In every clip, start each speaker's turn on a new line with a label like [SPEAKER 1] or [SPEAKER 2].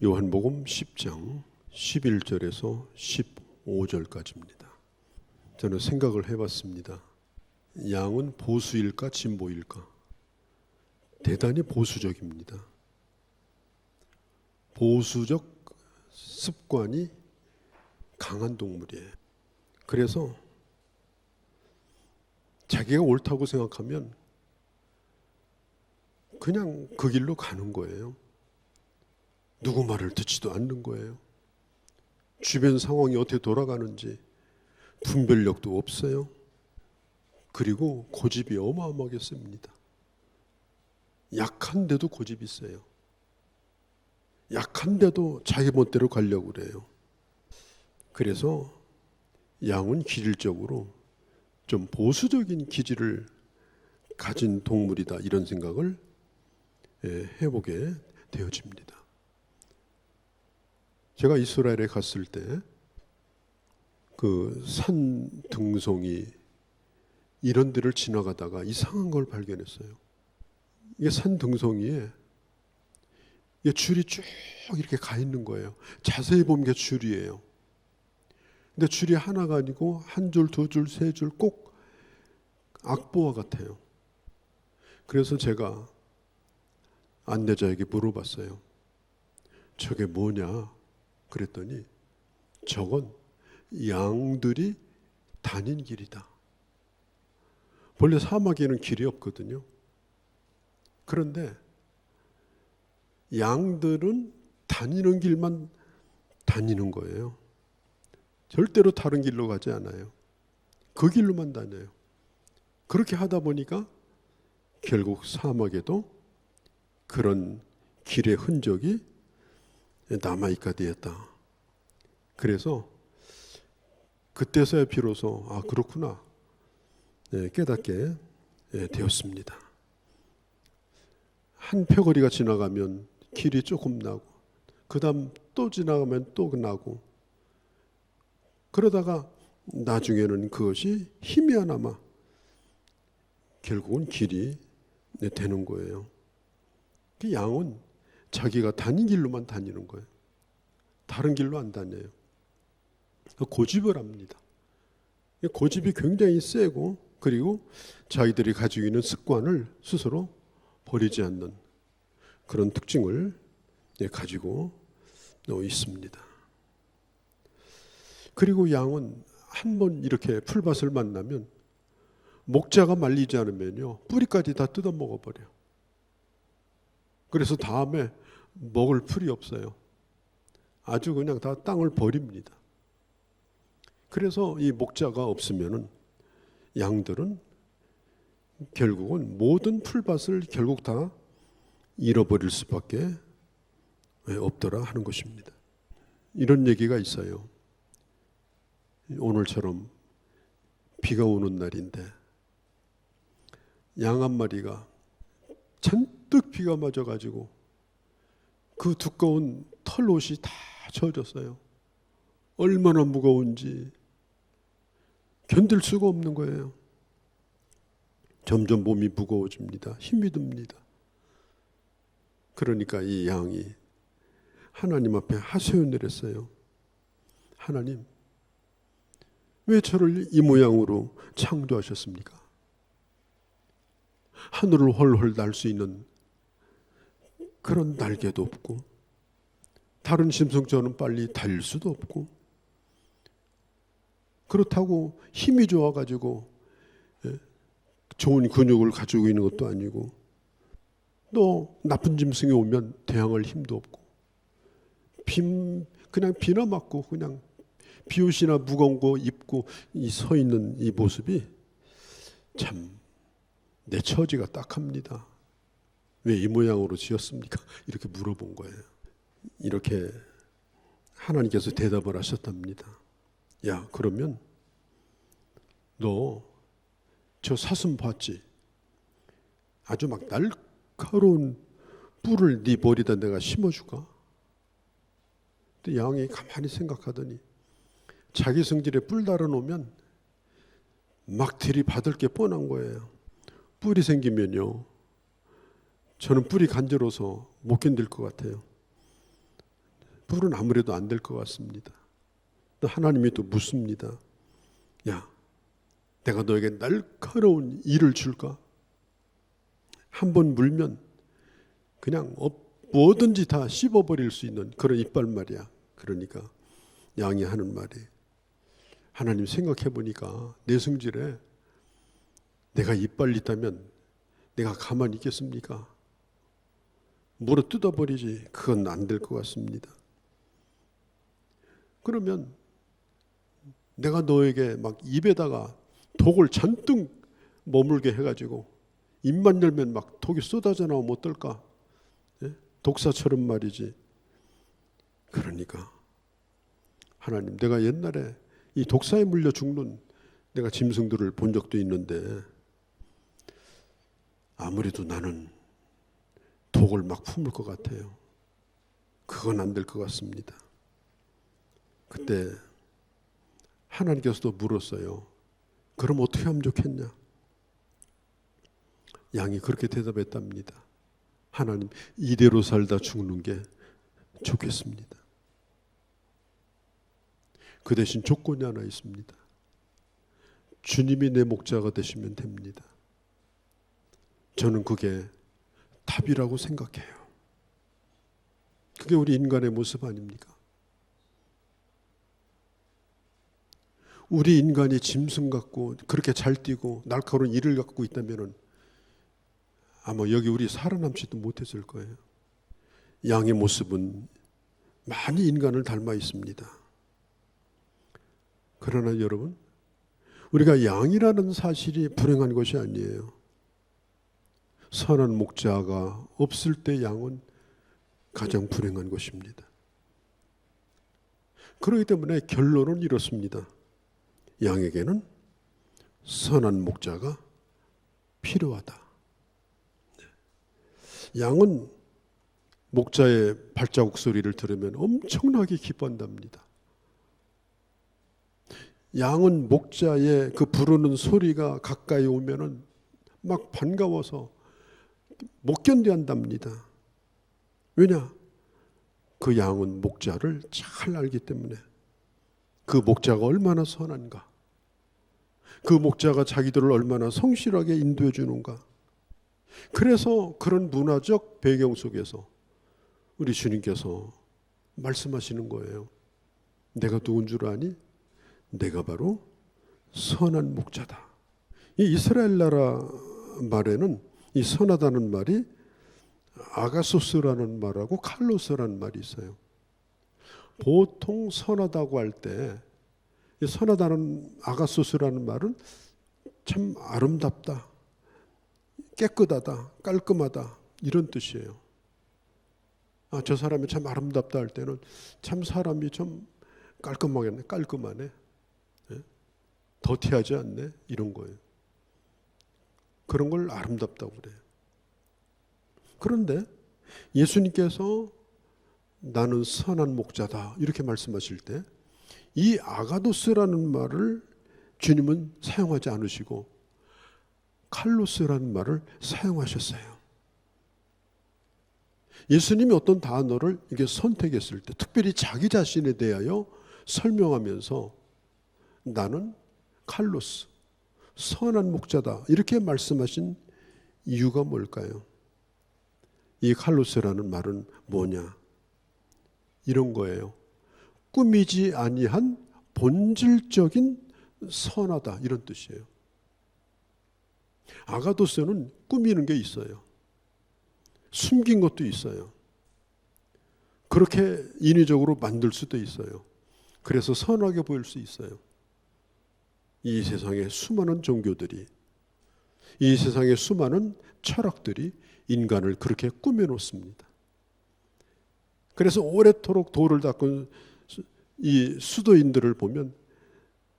[SPEAKER 1] 요한복음 10장 11절에서 15절까지입니다. 저는 생각을 해봤습니다. 양은 보수일까 진보일까? 대단히 보수적입니다. 보수적 습관이 강한 동물이에요. 그래서 자기가 옳다고 생각하면 그냥 그 길로 가는 거예요. 누구 말을 듣지도 않는 거예요. 주변 상황이 어떻게 돌아가는지 분별력도 없어요. 그리고 고집이 어마어마하게 셉니다. 약한데도 고집이 세요. 약한데도 자기 멋대로 가려고 그래요. 그래서 양은 기질적으로 좀 보수적인 기질을 가진 동물이다, 이런 생각을 해보게 되어집니다. 제가 이스라엘에 갔을 때 그 산 등송이 이런 데를 지나가다가 이상한 걸 발견했어요. 이게 산 등송이에 줄이 쭉 이렇게 가 있는 거예요. 자세히 보면 게 줄이에요. 근데 줄이 하나가 아니고 한 줄, 두 줄, 세 줄 꼭 악보와 같아요. 그래서 제가 안내자에게 물어봤어요. 저게 뭐냐? 그랬더니 저건 양들이 다닌 길이다. 원래 사막에는 길이 없거든요. 그런데 양들은 다니는 길만 다니는 거예요. 절대로 다른 길로 가지 않아요. 그 길로만 다녀요. 그렇게 하다 보니까 결국 사막에도 그런 길의 흔적이 남아있게 되었다. 그래서 그때서야 비로소 그렇구나 깨닫게 되었습니다. 한 표거리가 지나가면 길이 조금 나고 그 다음 또 지나가면 또 나고 그러다가 나중에는 그것이 희미하나마 결국은 길이 되는 거예요. 그 양은 자기가 다닌 길로만 다니는 거예요. 다른 길로 안 다녀요. 고집을 합니다. 고집이 굉장히 세고 그리고 자기들이 가지고 있는 습관을 스스로 버리지 않는 그런 특징을 가지고 있습니다. 그리고 양은 한번 이렇게 풀밭을 만나면 목자가 말리지 않으면요 뿌리까지 다 뜯어 먹어버려요. 그래서 다음에 먹을 풀이 없어요. 아주 그냥 다 땅을 버립니다. 그래서 이 목자가 없으면은 양들은 결국은 모든 풀밭을 결국 다 잃어버릴 수밖에 없더라 하는 것입니다. 이런 얘기가 있어요. 오늘처럼 비가 오는 날인데 양 한 마리가 잔뜩 비가 맞아가지고 그 두꺼운 털옷이 다 젖었어요. 얼마나 무거운지 견딜 수가 없는 거예요. 점점 몸이 무거워집니다. 힘이 듭니다. 그러니까 이 양이 하나님 앞에 하소연을 했어요. 하나님, 왜 저를 이 모양으로 창조하셨습니까? 하늘을 헐헐 날 수 있는 그런 날개도 없고 다른 짐승처럼 빨리 달릴 수도 없고 그렇다고 힘이 좋아가지고 좋은 근육을 가지고 있는 것도 아니고 또 나쁜 짐승이 오면 대항할 힘도 없고 그냥 비나 맞고 그냥 비옷이나 무거운 거 입고 서 있는 이 모습이 참 내 처지가 딱합니다. 왜 이 모양으로 지었습니까? 이렇게 물어본 거예요. 이렇게 하나님께서 대답을 하셨답니다. 야, 그러면 너 저 사슴 봤지? 아주 막 날카로운 뿔을 네 머리에다 내가 심어줄까? 근데 양이 가만히 생각하더니 자기 성질에 뿔 달아놓으면 막 들이받을 게 뻔한 거예요. 뿔이 생기면요 저는 뿔이 간지러워서 못 견딜 것 같아요. 불은 아무래도 안 될 것 같습니다. 하나님이 또 묻습니다. 야, 내가 너에게 날카로운 이를 줄까? 한번 물면 그냥 뭐든지 다 씹어버릴 수 있는 그런 이빨 말이야. 그러니까 양이 하는 말이, 하나님 생각해 보니까 내 성질에 내가 이빨 있다면 내가 가만히 있겠습니까? 물어 뜯어버리지. 그건 안 될 것 같습니다. 그러면 내가 너에게 막 입에다가 독을 잔뜩 머물게 해가지고 입만 열면 막 독이 쏟아져 나오면 어떨까? 예? 독사처럼 말이지. 그러니까 하나님, 내가 옛날에 이 독사에 물려 죽는 내가 짐승들을 본 적도 있는데 아무래도 나는 독을 막 품을 것 같아요. 그건 안 될 것 같습니다. 그때 하나님께서도 물었어요. 그럼 어떻게 하면 좋겠냐? 양이 그렇게 대답했답니다. 하나님, 이대로 살다 죽는 게 좋겠습니다. 그 대신 조건이 하나 있습니다. 주님이 내 목자가 되시면 됩니다. 저는 그게 답이라고 생각해요. 그게 우리 인간의 모습 아닙니까? 우리 인간이 짐승 같고 그렇게 잘 뛰고 날카로운 이를 갖고 있다면 아마 여기 우리 살아남지도 못했을 거예요. 양의 모습은 많이 인간을 닮아 있습니다. 그러나 여러분, 우리가 양이라는 사실이 불행한 것이 아니에요. 선한 목자가 없을 때 양은 가장 불행한 것입니다. 그렇기 때문에 결론은 이렇습니다. 양에게는 선한 목자가 필요하다. 양은 목자의 발자국 소리를 들으면 엄청나게 기뻐한답니다. 양은 목자의 그 부르는 소리가 가까이 오면은 막 반가워서 못 견뎌한답니다. 왜냐? 그 양은 목자를 잘 알기 때문에, 그 목자가 얼마나 선한가, 그 목자가 자기들을 얼마나 성실하게 인도해 주는가. 그래서 그런 문화적 배경 속에서 우리 주님께서 말씀하시는 거예요. 내가 누군 줄 아니? 내가 바로 선한 목자다. 이 이스라엘 나라 말에는 이 선하다는 말이 아가소스라는 말하고 칼로스라는 말이 있어요. 보통 선하다고 할 때 선하다는 아가소스라는 말은 참 아름답다, 깨끗하다, 깔끔하다 이런 뜻이에요. 아, 저 사람이 참 아름답다 할 때는 참 사람이 좀 깔끔하네, 예? 더티하지 않네 이런 거예요. 그런 걸 아름답다고 그래요. 그런데 예수님께서 나는 선한 목자다 이렇게 말씀하실 때 이 아가도스라는 말을 주님은 사용하지 않으시고 칼로스라는 말을 사용하셨어요. 예수님이 어떤 단어를 이게 선택했을 때 특별히 자기 자신에 대하여 설명하면서 나는 칼로스, 선한 목자다 이렇게 말씀하신 이유가 뭘까요? 이 칼로스라는 말은 뭐냐? 이런 거예요. 꾸미지 아니한 본질적인 선하다 이런 뜻이에요. 아가도스는 꾸미는 게 있어요. 숨긴 것도 있어요. 그렇게 인위적으로 만들 수도 있어요. 그래서 선하게 보일 수 있어요. 이 세상에 수많은 종교들이, 이 세상에 수많은 철학들이 인간을 그렇게 꾸며놓습니다. 그래서 오래도록 돌을 닦은 이 수도인들을 보면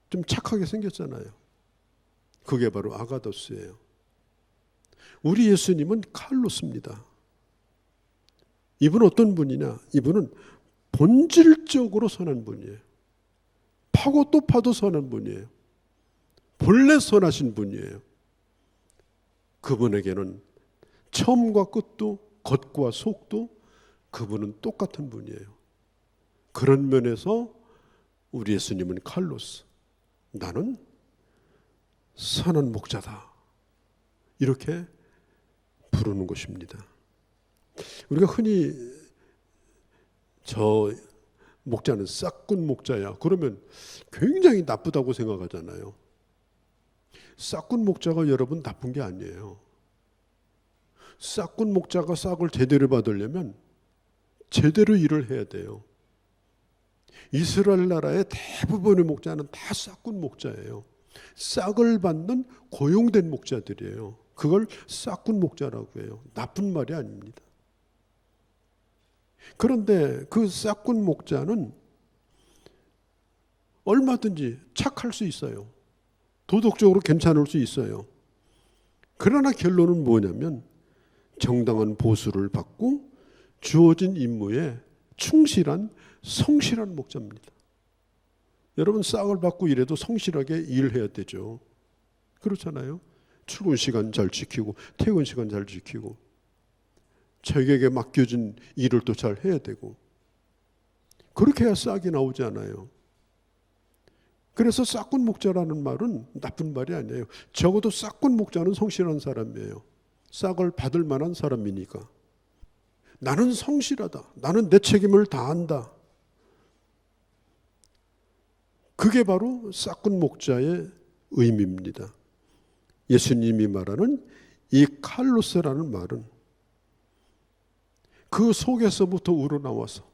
[SPEAKER 1] 좀 착하게 생겼잖아요. 그게 바로 아가도스예요. 우리 예수님은 칼로스입니다. 이분은 어떤 분이냐? 이분은 본질적으로 선한 분이에요. 파고 또 파도 선한 분이에요. 본래 선하신 분이에요. 그분에게는 처음과 끝도 겉과 속도 그분은 똑같은 분이에요. 그런 면에서 우리 예수님은 칼로스, 나는 선한 목자다, 이렇게 부르는 것입니다. 우리가 흔히 저 목자는 싹군 목자야, 그러면 굉장히 나쁘다고 생각하잖아요. 싹군 목자가 여러분 나쁜 게 아니에요. 싹군 목자가 싹을 제대로 받으려면 제대로 일을 해야 돼요. 이스라엘 나라의 대부분의 목자는 다 싹군 목자예요. 싹을 받는 고용된 목자들이에요. 그걸 싹군 목자라고 해요. 나쁜 말이 아닙니다. 그런데 그 싹군 목자는 얼마든지 착할 수 있어요. 도덕적으로 괜찮을 수 있어요. 그러나 결론은 뭐냐면 정당한 보수를 받고 주어진 임무에 충실한 성실한 목자입니다. 여러분, 싹을 받고 일해도 성실하게 일해야 되죠. 그렇잖아요. 출근 시간 잘 지키고 퇴근 시간 잘 지키고 자기에게 맡겨진 일을 또 잘 해야 되고, 그렇게 해야 싹이 나오지 않아요. 그래서 싹군 목자라는 말은 나쁜 말이 아니에요. 적어도 싹군 목자는 성실한 사람이에요. 싹을 받을 만한 사람이니까. 나는 성실하다, 나는 내 책임을 다한다, 그게 바로 싹군 목자의 의미입니다. 예수님이 말하는 이 칼로스라는 말은 그 속에서부터 우러나와서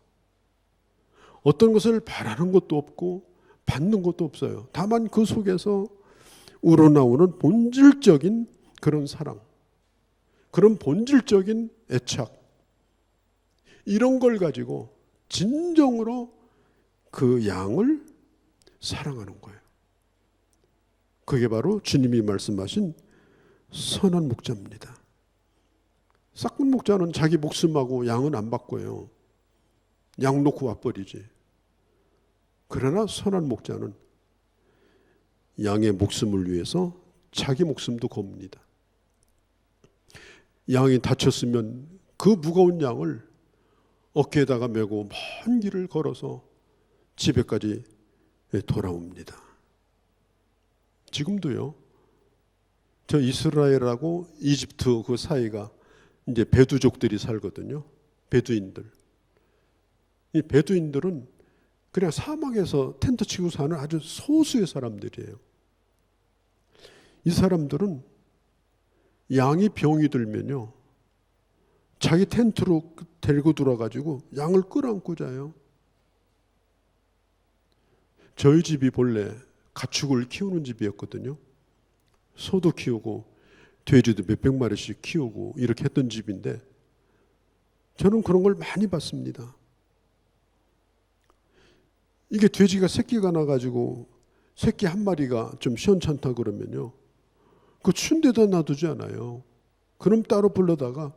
[SPEAKER 1] 어떤 것을 바라는 것도 없고 받는 것도 없어요. 다만 그 속에서 우러나오는 본질적인 그런 사랑, 그런 본질적인 애착, 이런 걸 가지고 진정으로 그 양을 사랑하는 거예요. 그게 바로 주님이 말씀하신 선한 목자입니다. 싹군 목자는 자기 목숨하고 양은 안 바꿔요. 양 놓고 와버리지. 그러나 선한 목자는 양의 목숨을 위해서 자기 목숨도 겁니다. 양이 다쳤으면 그 무거운 양을 어깨에다가 메고 먼 길을 걸어서 집에까지 돌아옵니다. 지금도요, 저 이스라엘하고 이집트 그 사이가 이제 베두족들이 살거든요. 베두인들. 이 베두인들은 그냥 사막에서 텐트 치고 사는 아주 소수의 사람들이에요. 이 사람들은 양이 병이 들면요, 자기 텐트로 데리고 들어가지고 양을 끌어안고 자요. 저희 집이 본래 가축을 키우는 집이었거든요. 소도 키우고 돼지도 몇백 마리씩 키우고 이렇게 했던 집인데 저는 그런 걸 많이 봤습니다. 이게 돼지가 새끼가 나가지고 새끼 한 마리가 좀 시원찮다 그러면요, 그 추운 데다 놔두지 않아요. 그럼 따로 불러다가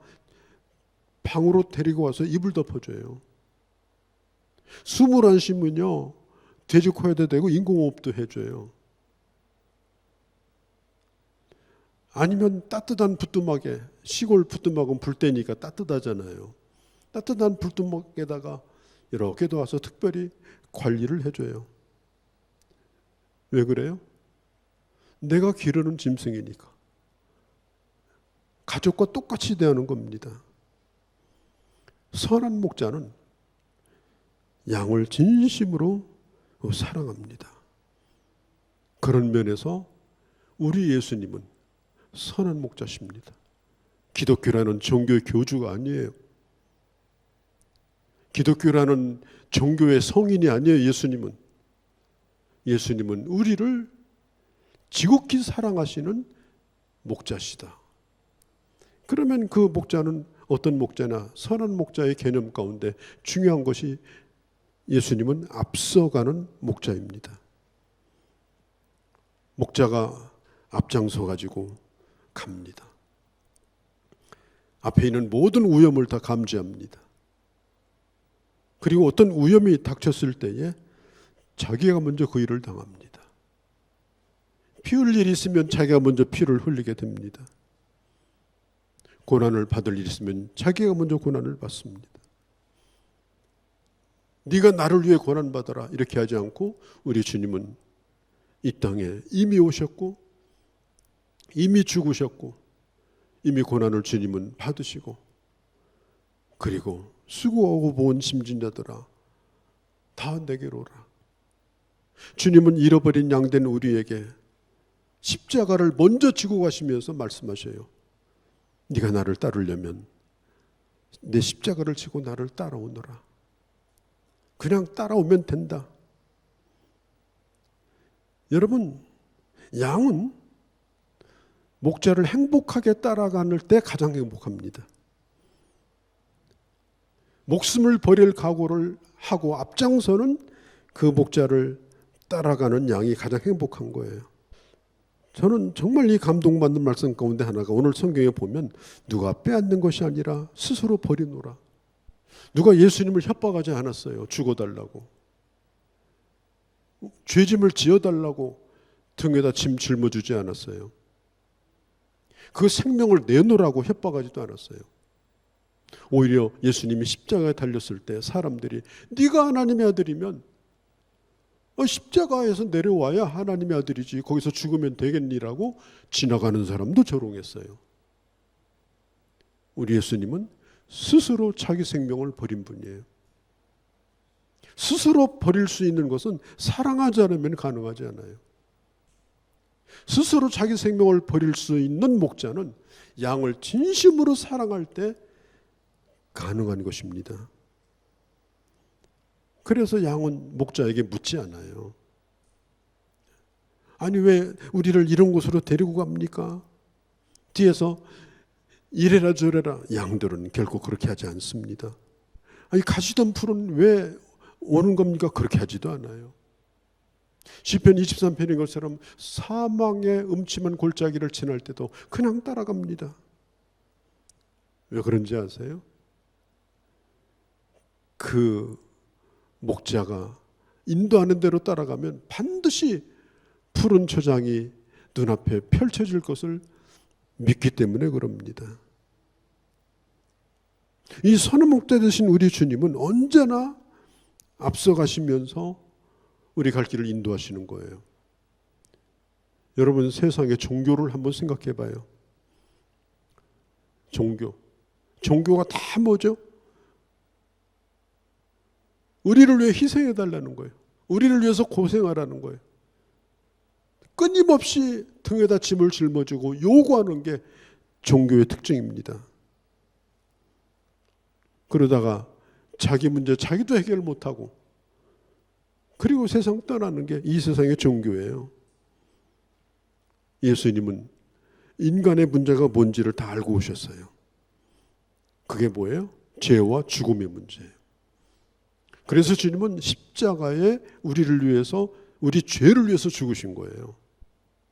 [SPEAKER 1] 방으로 데리고 와서 이불 덮어줘요. 숨을 안 쉬면요, 돼지 코에다 대고 인공호흡도 해줘요. 아니면 따뜻한 부뚜막에, 시골 부뚜막은 불 때니까 따뜻하잖아요. 따뜻한 부뚜막에다가 이렇게 와서 특별히 관리를 해줘요. 왜 그래요? 내가 기르는 짐승이니까. 가족과 똑같이 대하는 겁니다. 선한 목자는 양을 진심으로 사랑합니다. 그런 면에서 우리 예수님은 선한 목자십니다. 기독교라는 종교의 교주가 아니에요. 기독교라는 종교의 성인이 아니에요. 예수님은 우리를 지극히 사랑하시는 목자시다. 그러면 그 목자는 어떤 목자나 선한 목자의 개념 가운데 중요한 것이 예수님은 앞서가는 목자입니다. 목자가 앞장서 가지고 갑니다. 앞에 있는 모든 위험을 다 감지합니다. 그리고 어떤 위험이 닥쳤을 때에 자기가 먼저 그 일을 당합니다. 피 흘릴 일이 있으면 자기가 먼저 피를 흘리게 됩니다. 고난을 받을 일이 있으면 자기가 먼저 고난을 받습니다. 네가 나를 위해 고난받아라 이렇게 하지 않고 우리 주님은 이 땅에 이미 오셨고 이미 죽으셨고 이미 고난을 주님은 받으시고 그리고 수고하고 본 심진자들아 다 내게로 오라. 주님은 잃어버린 양된 우리에게 십자가를 먼저 지고 가시면서 말씀하셔요. 네가 나를 따르려면 내 십자가를 지고 나를 따라오너라. 그냥 따라오면 된다. 여러분, 양은 목자를 행복하게 따라가는 때 가장 행복합니다. 목숨을 버릴 각오를 하고 앞장서는 그 목자를 따라가는 양이 가장 행복한 거예요. 저는 정말 이 감동받는 말씀 가운데 하나가 오늘 성경에 보면 누가 빼앗는 것이 아니라 스스로 버리노라. 누가 예수님을 협박하지 않았어요. 죽어달라고. 죄짐을 지어달라고 등에다 짐 짊어주지 않았어요. 그 생명을 내놓으라고 협박하지도 않았어요. 오히려 예수님이 십자가에 달렸을 때 사람들이 네가 하나님의 아들이면 십자가에서 내려와야 하나님의 아들이지 거기서 죽으면 되겠니라고 지나가는 사람도 조롱했어요. 우리 예수님은 스스로 자기 생명을 버린 분이에요. 스스로 버릴 수 있는 것은 사랑하지 않으면 가능하지 않아요. 스스로 자기 생명을 버릴 수 있는 목자는 양을 진심으로 사랑할 때 가능한 것입니다. 그래서 양은 목자에게 묻지 않아요. 아니 왜 우리를 이런 곳으로 데리고 갑니까? 뒤에서 이래라 저래라. 양들은 결코 그렇게 하지 않습니다. 아니 가시던 풀은 왜 오는 겁니까? 그렇게 하지도 않아요. 시편 23편인 것처럼 사망의 음침한 골짜기를 지날 때도 그냥 따라갑니다. 왜 그런지 아세요? 그 목자가 인도하는 대로 따라가면 반드시 푸른 초장이 눈앞에 펼쳐질 것을 믿기 때문에 그럽니다. 이 선한 목자 되신 우리 주님은 언제나 앞서가시면서 우리 갈 길을 인도하시는 거예요. 여러분 세상의 종교를 한번 생각해 봐요. 종교가 다 뭐죠? 우리를 위해 희생해 달라는 거예요. 우리를 위해서 고생하라는 거예요. 끊임없이 등에다 짐을 짊어지고 요구하는 게 종교의 특징입니다. 그러다가 자기 문제 자기도 해결 못하고 그리고 세상 떠나는 게 이 세상의 종교예요. 예수님은 인간의 문제가 뭔지를 다 알고 오셨어요. 그게 뭐예요? 죄와 죽음의 문제예요. 그래서 주님은 십자가에 우리를 위해서 우리 죄를 위해서 죽으신 거예요.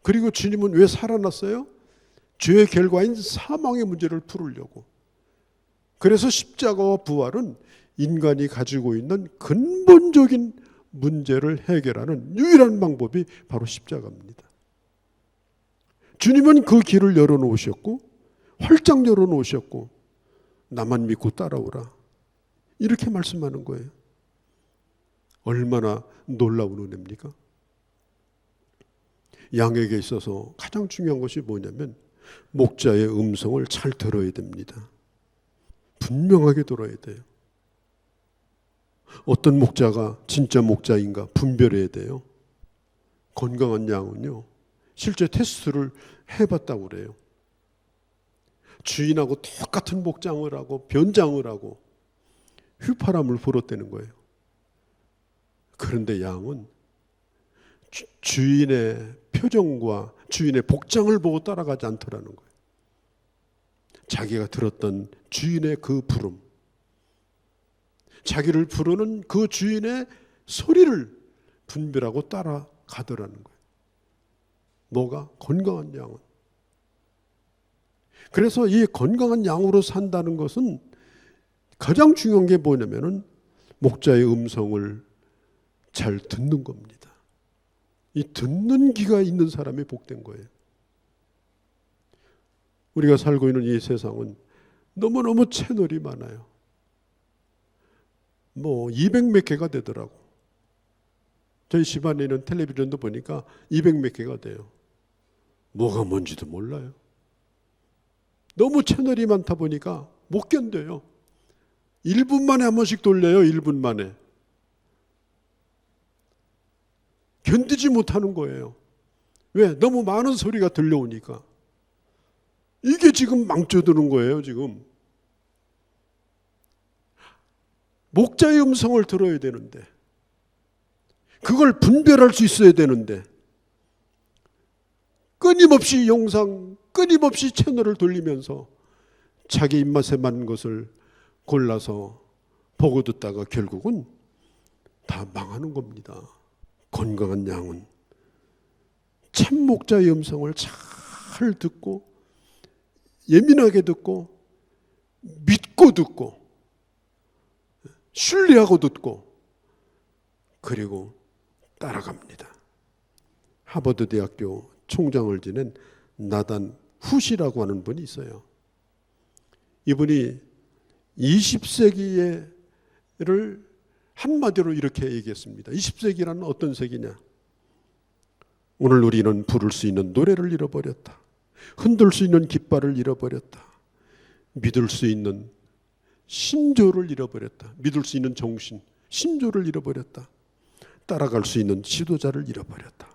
[SPEAKER 1] 그리고 주님은 왜 살아났어요? 죄의 결과인 사망의 문제를 풀으려고. 그래서 십자가와 부활은 인간이 가지고 있는 근본적인 문제를 해결하는 유일한 방법이 바로 십자가입니다. 주님은 그 길을 열어놓으셨고 활짝 열어놓으셨고 나만 믿고 따라오라 이렇게 말씀하는 거예요. 얼마나 놀라운 은혜입니까? 양에게 있어서 가장 중요한 것이 뭐냐면 목자의 음성을 잘 들어야 됩니다. 분명하게 들어야 돼요. 어떤 목자가 진짜 목자인가 분별해야 돼요. 건강한 양은요, 실제 테스트를 해봤다고 그래요. 주인하고 똑같은 목장을 하고 변장을 하고 휘파람을 불었다는 거예요. 그런데 양은 주인의 표정과 주인의 복장을 보고 따라가지 않더라는 거예요. 자기가 들었던 주인의 그 부름, 자기를 부르는 그 주인의 소리를 분별하고 따라가더라는 거예요. 뭐가? 건강한 양은. 그래서 이 건강한 양으로 산다는 것은 가장 중요한 게 뭐냐면은 목자의 음성을 잘 듣는 겁니다. 이 듣는 귀가 있는 사람이 복된 거예요. 우리가 살고 있는 이 세상은 너무너무 채널이 많아요. 뭐 200몇 개가 되더라고. 저희 집안에 있는 텔레비전도 보니까 200몇 개가 돼요. 뭐가 뭔지도 몰라요. 너무 채널이 많다 보니까 못 견뎌요. 1분 만에 한 번씩 돌려요. 1분 만에. 견디지 못하는 거예요. 왜? 너무 많은 소리가 들려오니까. 이게 지금 망쳐드는 거예요, 지금. 목자의 음성을 들어야 되는데, 그걸 분별할 수 있어야 되는데, 끊임없이 영상, 끊임없이 채널을 돌리면서 자기 입맛에 맞는 것을 골라서 보고 듣다가 결국은 다 망하는 겁니다. 건강한 양은 참 목자의 음성을 잘 듣고 예민하게 듣고 믿고 듣고 신뢰하고 듣고 그리고 따라갑니다. 하버드 대학교 총장을 지낸 나단 후시라고 하는 분이 있어요. 이분이 20세기를 한마디로 이렇게 얘기했습니다. 20세기라는 어떤 세기냐? 오늘 우리는 부를 수 있는 노래를 잃어버렸다. 흔들 수 있는 깃발을 잃어버렸다. 믿을 수 있는 신조를 잃어버렸다. 믿을 수 있는 정신, 신조를 잃어버렸다. 따라갈 수 있는 지도자를 잃어버렸다.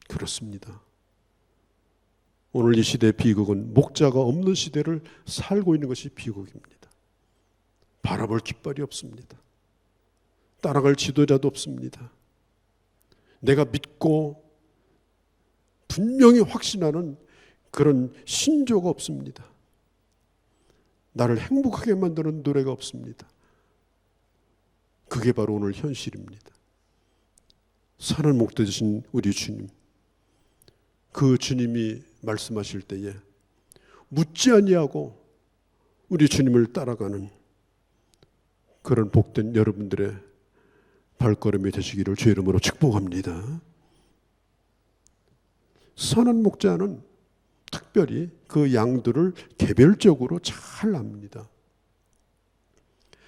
[SPEAKER 1] 그렇습니다. 오늘 이 시대의 비극은 목자가 없는 시대를 살고 있는 것이 비극입니다. 바라볼 깃발이 없습니다. 따라갈 지도자도 없습니다. 내가 믿고 분명히 확신하는 그런 신조가 없습니다. 나를 행복하게 만드는 노래가 없습니다. 그게 바로 오늘 현실입니다. 선한 목자 되신 우리 주님, 그 주님이 말씀하실 때에 묻지 아니하고 우리 주님을 따라가는 그런 복된 여러분들의 발걸음이 되시기를 주의 이름으로 축복합니다. 선한 목자는 특별히 그 양들을 개별적으로 잘 압니다.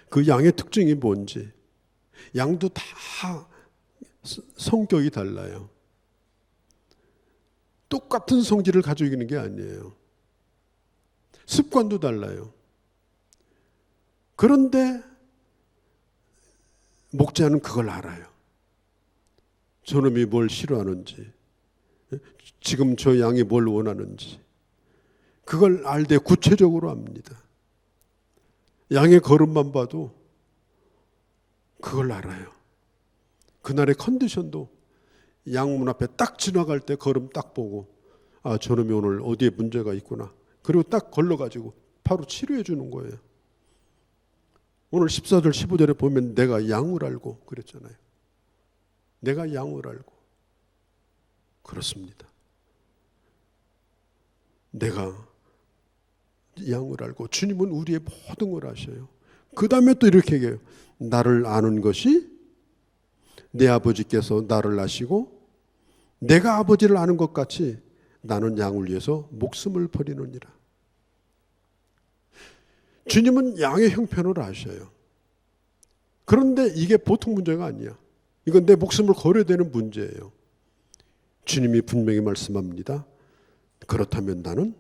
[SPEAKER 1] 그 양의 특징이 뭔지. 양도 다 성격이 달라요. 똑같은 성질을 가지고 있는 게 아니에요. 습관도 달라요. 그런데 목자는 그걸 알아요. 저놈이 뭘 싫어하는지, 지금 저 양이 뭘 원하는지 그걸 알 때 구체적으로 압니다. 양의 걸음만 봐도 그걸 알아요. 그날의 컨디션도 양 문 앞에 딱 지나갈 때 걸음 딱 보고 아, 저놈이 오늘 어디에 문제가 있구나. 그리고 딱 걸러가지고 바로 치료해 주는 거예요. 오늘 14절 15절에 보면 내가 양을 알고 그랬잖아요. 내가 양을 알고. 그렇습니다. 내가 양을 알고 주님은 우리의 모든 걸 아셔요. 그 다음에 또 이렇게 얘기해요. 나를 아는 것이 내 아버지께서 나를 아시고 내가 아버지를 아는 것 같이 나는 양을 위해서 목숨을 버리느니라. 주님은 양의 형편을 아셔요. 그런데 이게 보통 문제가 아니야. 이건 내 목숨을 걸어야 되는 문제예요. 주님이 분명히 말씀합니다. 그렇다면 나는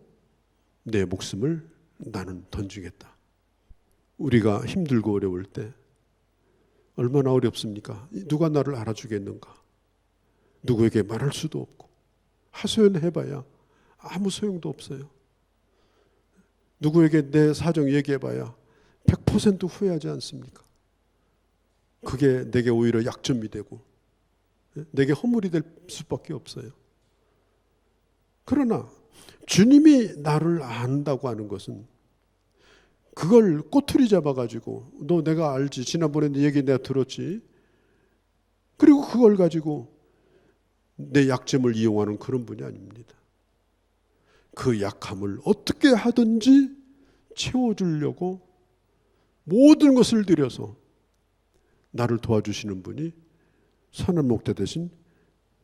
[SPEAKER 1] 내 목숨을 나는 던지겠다. 우리가 힘들고 어려울 때 얼마나 어렵습니까? 누가 나를 알아주겠는가? 누구에게 말할 수도 없고 하소연해봐야 아무 소용도 없어요. 누구에게 내 사정 얘기해봐야 100% 후회하지 않습니까? 그게 내게 오히려 약점이 되고 내게 허물이 될 수밖에 없어요. 그러나 주님이 나를 안다고 하는 것은 그걸 꼬투리 잡아가지고 너 내가 알지, 지난번에 네 얘기 내가 들었지, 그리고 그걸 가지고 내 약점을 이용하는 그런 분이 아닙니다. 그 약함을 어떻게 하든지 채워주려고 모든 것을 들여서 나를 도와주시는 분이 선한 목자 되신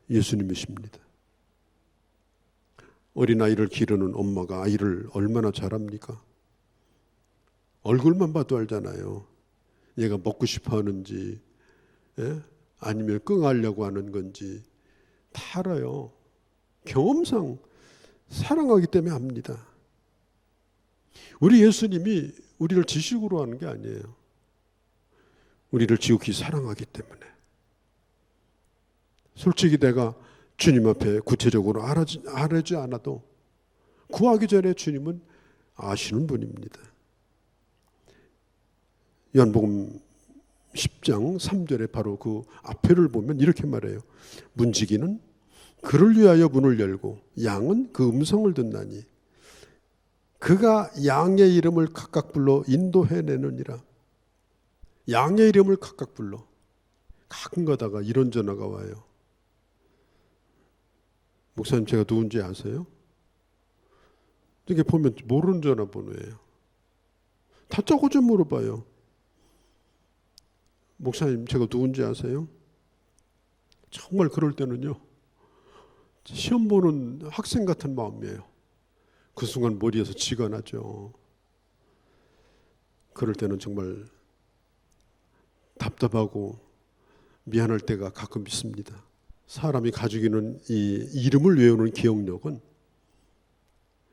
[SPEAKER 1] 예수님이십니다. 어린아이를 기르는 엄마가 아이를 얼마나 잘합니까? 얼굴만 봐도 알잖아요. 얘가 먹고 싶어 하는지, 예? 아니면 끙하려고 하는 건지 다 알아요. 경험상 사랑하기 때문에 합니다. 우리 예수님이 우리를 지식으로 하는 게 아니에요. 우리를 지극히 사랑하기 때문에. 솔직히 내가 주님 앞에 구체적으로 알지 않아도 구하기 전에 주님은 아시는 분입니다. 요한복음 10장 3절에 바로 그 앞에를 보면 이렇게 말해요. 문지기는 그를 위하여 문을 열고 양은 그 음성을 듣나니 그가 양의 이름을 각각 불러 인도해내느니라. 양의 이름을 각각 불러. 가끔 가다가 이런 전화가 와요. 목사님 제가 누군지 아세요? 이렇게 보면 모르는 전화번호예요. 다짜고짜 물어봐요. 목사님 제가 누군지 아세요? 정말 그럴 때는요. 시험 보는 학생 같은 마음이에요. 그 순간 머리에서 지가 나죠. 그럴 때는 정말 답답하고 미안할 때가 가끔 있습니다. 사람이 가지고 있는 이 이름을 외우는 기억력은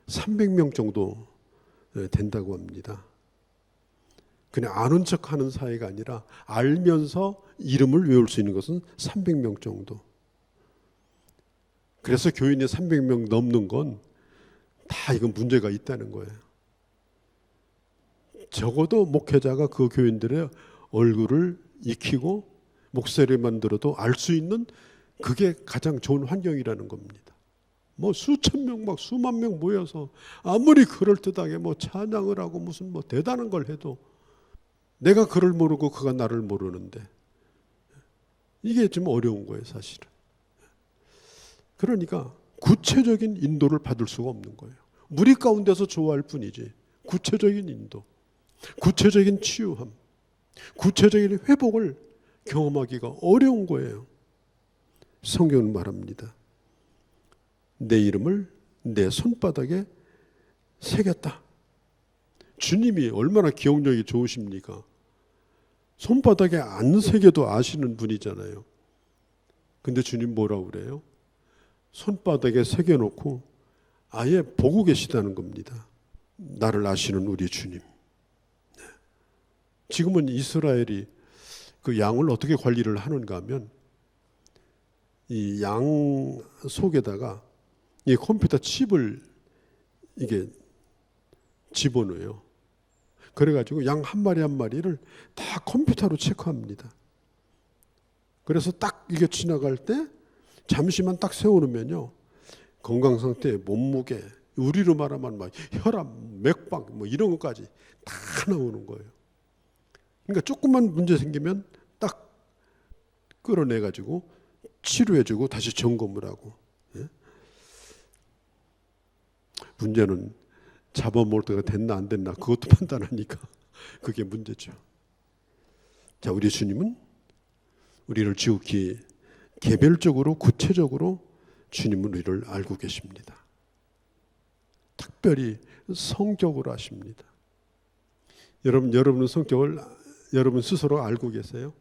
[SPEAKER 1] 300명 정도 된다고 합니다. 그냥 아는 척하는 사이가 아니라 알면서 이름을 외울 수 있는 것은 300명 정도. 그래서 교인이 300명 넘는 건 다 이건 문제가 있다는 거예요. 적어도 목회자가 그 교인들의 얼굴을 익히고 목소리만 들어도 알 수 있는 그게 가장 좋은 환경이라는 겁니다. 뭐 수천 명, 막 수만 명 모여서 아무리 그럴듯하게 뭐 찬양을 하고 무슨 뭐 대단한 걸 해도 내가 그를 모르고 그가 나를 모르는데 이게 좀 어려운 거예요, 사실은. 그러니까 구체적인 인도를 받을 수가 없는 거예요. 무리 가운데서 좋아할 뿐이지 구체적인 인도, 구체적인 치유함, 구체적인 회복을 경험하기가 어려운 거예요. 성경은 말합니다. 내 이름을 내 손바닥에 새겼다. 주님이 얼마나 기억력이 좋으십니까? 손바닥에 안 새겨도 아시는 분이잖아요. 근데 주님 뭐라고 그래요? 손바닥에 새겨놓고 아예 보고 계시다는 겁니다. 나를 아시는 우리 주님. 지금은 이스라엘이 그 양을 어떻게 관리를 하는가 하면 이 양 속에다가 이 컴퓨터 칩을 이게 집어넣어요. 그래가지고 양 한 마리 한 마리를 다 컴퓨터로 체크합니다. 그래서 딱 이게 지나갈 때 잠시만 딱 세워놓으면요. 건강 상태, 몸무게, 우리로 말하면 막 혈압, 맥박 뭐 이런 것까지 다 나오는 거예요. 그러니까 조금만 문제 생기면 딱 끌어내가지고 치료해주고 다시 점검을 하고. 예? 문제는 잡아먹을 때가 됐나 안 됐나 그것도 판단하니까 그게 문제죠. 자, 우리 주님은 우리를 지극히 개별적으로 구체적으로 주님은 우리를 알고 계십니다. 특별히 성격으로 아십니다. 여러분은 성격을 여러분 스스로 알고 계세요?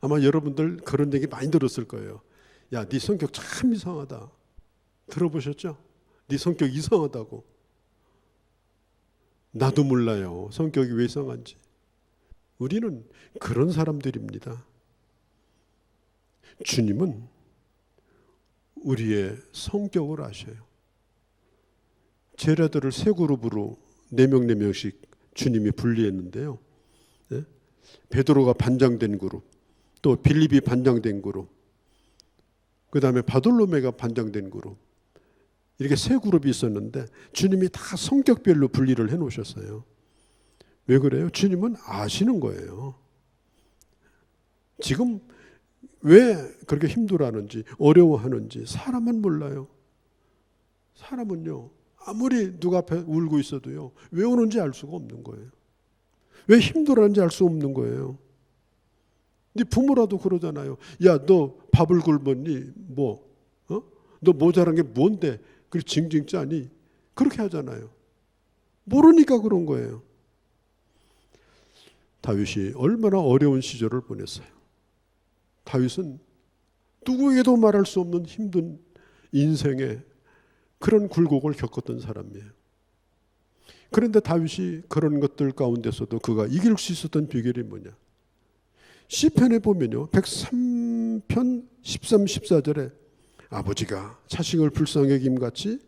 [SPEAKER 1] 아마 여러분들 그런 얘기 많이 들었을 거예요. 야, 네 성격 참 이상하다. 들어보셨죠? 네 성격 이상하다고. 나도 몰라요. 성격이 왜 이상한지. 우리는 그런 사람들입니다. 주님은 우리의 성격을 아셔요. 제자들을 세 그룹으로 4명 4명씩 주님이 분리했는데요. 네? 베드로가 반장된 그룹, 또 빌립이 반장된 그룹, 그 다음에 바돌로메가 반장된 그룹, 이렇게 세 그룹이 있었는데 주님이 다 성격별로 분리를 해놓으셨어요. 왜 그래요? 주님은 아시는 거예요. 지금 왜 그렇게 힘들어하는지 어려워하는지 사람은 몰라요. 사람은요 아무리 누가 앞에 울고 있어도요 왜 우는지 알 수가 없는 거예요. 왜 힘들어하는지 알 수 없는 거예요. 네 부모라도 그러잖아요. 야, 너 밥을 굶었니? 뭐? 너 모자란 게 뭔데? 그렇게 징징 짜니? 그렇게 하잖아요. 모르니까 그런 거예요. 다윗이 얼마나 어려운 시절을 보냈어요. 다윗은 누구에게도 말할 수 없는 힘든 인생의 그런 굴곡을 겪었던 사람이에요. 그런데 다윗이 그런 것들 가운데서도 그가 이길 수 있었던 비결이 뭐냐? 시편에 보면요, 103편 13, 14절에 아버지가 자식을 불쌍히 여김같이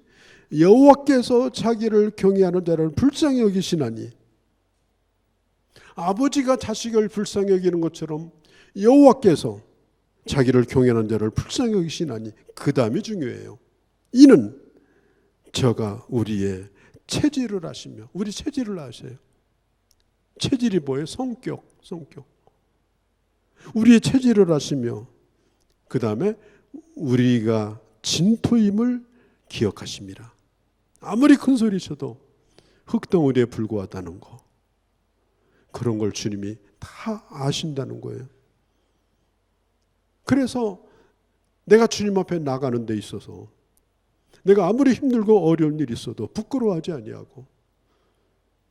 [SPEAKER 1] 여호와께서 자기를 경외하는 자를 불쌍히 여기시나니, 아버지가 자식을 불쌍히 여기는 것처럼 여호와께서 자기를 경외하는 자를 불쌍히 여기시나니, 그 다음이 중요해요. 이는 저가 우리의 체질을 아시며, 우리 체질을 아세요. 체질이 뭐예요? 성격. 우리의 체질을 아시며, 그 다음에 우리가 진토임을 기억하심이라. 아무리 큰 소리 쳐도 흙덩어리에 불과하다는 거, 그런 걸 주님이 다 아신다는 거예요. 그래서 내가 주님 앞에 나가는 데 있어서 내가 아무리 힘들고 어려운 일이 있어도 부끄러워하지 아니하고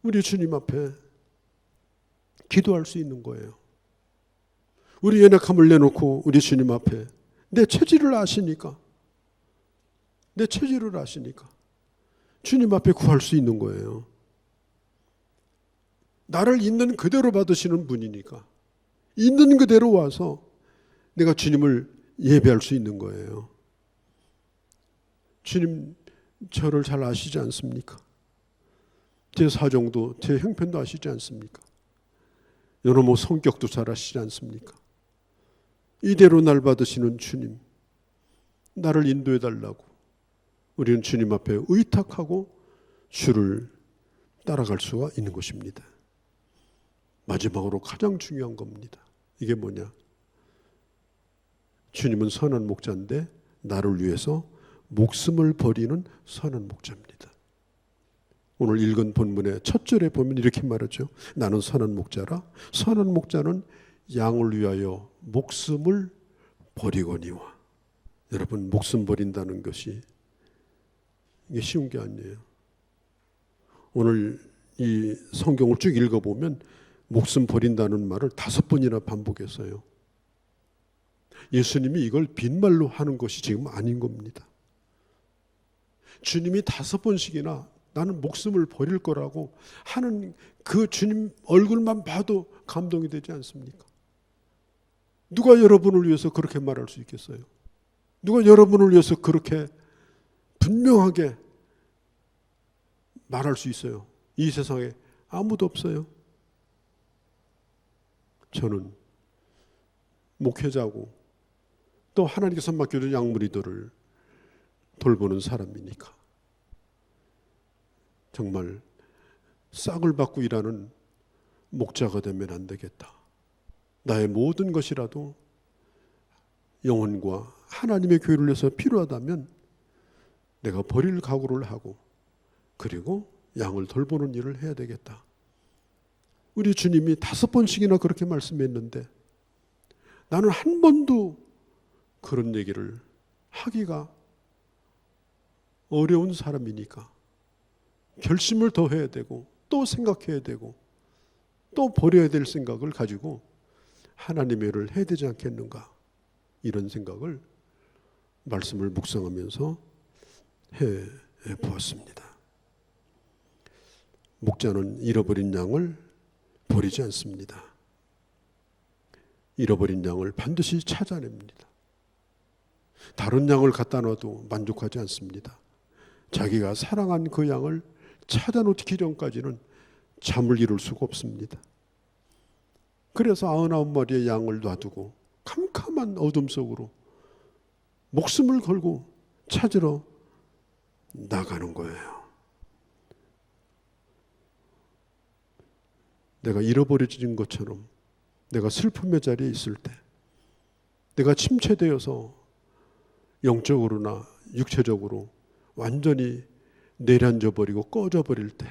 [SPEAKER 1] 우리 주님 앞에 기도할 수 있는 거예요. 우리 연약함을 내놓고 우리 주님 앞에 내 체질을 아시니까, 내 체질을 아시니까 주님 앞에 구할 수 있는 거예요. 나를 있는 그대로 받으시는 분이니까 있는 그대로 와서 내가 주님을 예배할 수 있는 거예요. 주님 저를 잘 아시지 않습니까? 제 사정도 제 형편도 아시지 않습니까? 여러분 성격도 잘 아시지 않습니까? 이대로 날 받으시는 주님, 나를 인도해 달라고 우리는 주님 앞에 의탁하고 주를 따라갈 수가 있는 것입니다. 마지막으로 가장 중요한 겁니다. 이게 뭐냐? 주님은 선한 목자인데 나를 위해서 목숨을 버리는 선한 목자입니다. 오늘 읽은 본문의 첫 절에 보면 이렇게 말하죠. 나는 선한 목자라. 선한 목자는 양을 위하여 목숨을 버리거니와. 여러분, 목숨 버린다는 것이 이게 쉬운 게 아니에요. 오늘 이 성경을 쭉 읽어보면 목숨 버린다는 말을 5번이나 반복했어요. 예수님이 이걸 빈말로 하는 것이 지금 아닌 겁니다. 주님이 5번씩이나 나는 목숨을 버릴 거라고 하는 그 주님 얼굴만 봐도 감동이 되지 않습니까? 누가 여러분을 위해서 그렇게 말할 수 있겠어요? 누가 여러분을 위해서 그렇게 분명하게 말할 수 있어요? 이 세상에 아무도 없어요. 저는 목회자고 또 하나님께서 맡겨준 양무리들을 돌보는 사람이니까 정말 싹을 받고 일하는 목자가 되면 안 되겠다. 나의 모든 것이라도 영혼과 하나님의 교회를 위해서 필요하다면 내가 버릴 각오를 하고 그리고 양을 돌보는 일을 해야 되겠다. 우리 주님이 5번씩이나 그렇게 말씀했는데 나는 한 번도 그런 얘기를 하기가 어려운 사람이니까 결심을 더 해야 되고 또 생각해야 되고 또 버려야 될 생각을 가지고 하나님의 일을 해야 되지 않겠는가, 이런 생각을 말씀을 묵상하면서 해 보았습니다. 목자는 잃어버린 양을 버리지 않습니다. 잃어버린 양을 반드시 찾아냅니다. 다른 양을 갖다 놔도 만족하지 않습니다. 자기가 사랑한 그 양을 찾아놓기 전까지는 잠을 이룰 수가 없습니다. 그래서 99마리의 양을 놔두고 캄캄한 어둠 속으로 목숨을 걸고 찾으러 나가는 거예요. 내가 잃어버려진 것처럼 내가 슬픔의 자리에 있을 때, 내가 침체되어서 영적으로나 육체적으로 완전히 내려앉아 버리고 꺼져 버릴 때,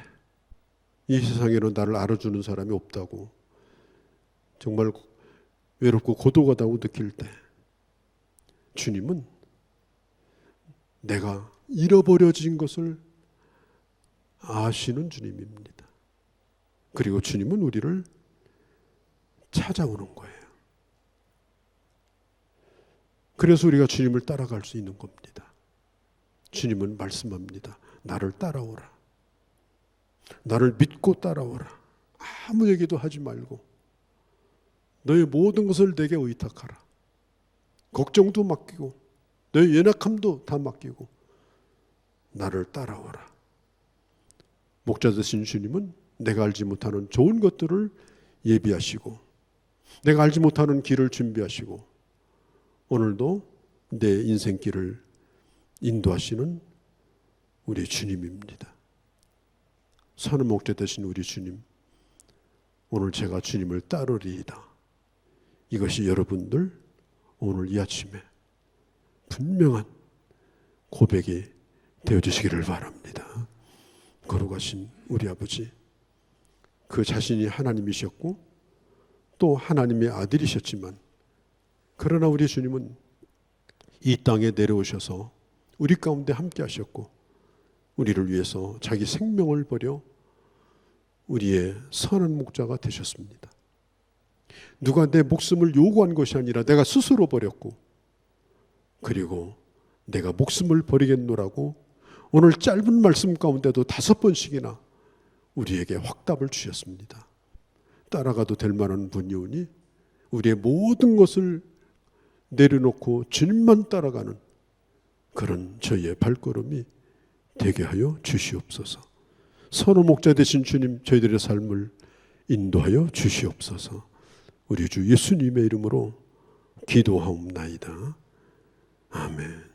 [SPEAKER 1] 이 세상에는 나를 알아주는 사람이 없다고 정말 외롭고 고독하다고 느낄 때, 주님은 내가 잃어버려진 것을 아시는 주님입니다. 그리고 주님은 우리를 찾아오는 거예요. 그래서 우리가 주님을 따라갈 수 있는 겁니다. 주님은 말씀합니다. 나를 따라오라. 나를 믿고 따라오라. 아무 얘기도 하지 말고 너의 모든 것을 내게 의탁하라. 걱정도 맡기고 너의 연약함도 다 맡기고 나를 따라오라. 목자 되신 주님은 내가 알지 못하는 좋은 것들을 예비하시고 내가 알지 못하는 길을 준비하시고 오늘도 내 인생길을 인도하시는 우리 주님입니다. 선한 목자 되신 우리 주님, 오늘 제가 주님을 따르리이다. 이것이 여러분들 오늘 이 아침에 분명한 고백이 되어주시기를 바랍니다. 거룩하신 우리 아버지, 그 자신이 하나님이셨고 또 하나님의 아들이셨지만 그러나 우리 주님은 이 땅에 내려오셔서 우리 가운데 함께 하셨고 우리를 위해서 자기 생명을 버려 우리의 선한 목자가 되셨습니다. 누가 내 목숨을 요구한 것이 아니라 내가 스스로 버렸고 그리고 내가 목숨을 버리겠노라고 오늘 짧은 말씀 가운데도 5번씩이나 우리에게 확답을 주셨습니다. 따라가도 될 만한 분이오니 우리의 모든 것을 내려놓고 주님만 따라가는 그런 저희의 발걸음이 되게 하여 주시옵소서. 선한 목자 되신 주님, 저희들의 삶을 인도하여 주시옵소서. 우리 주 예수님의 이름으로 기도하옵나이다. 아멘.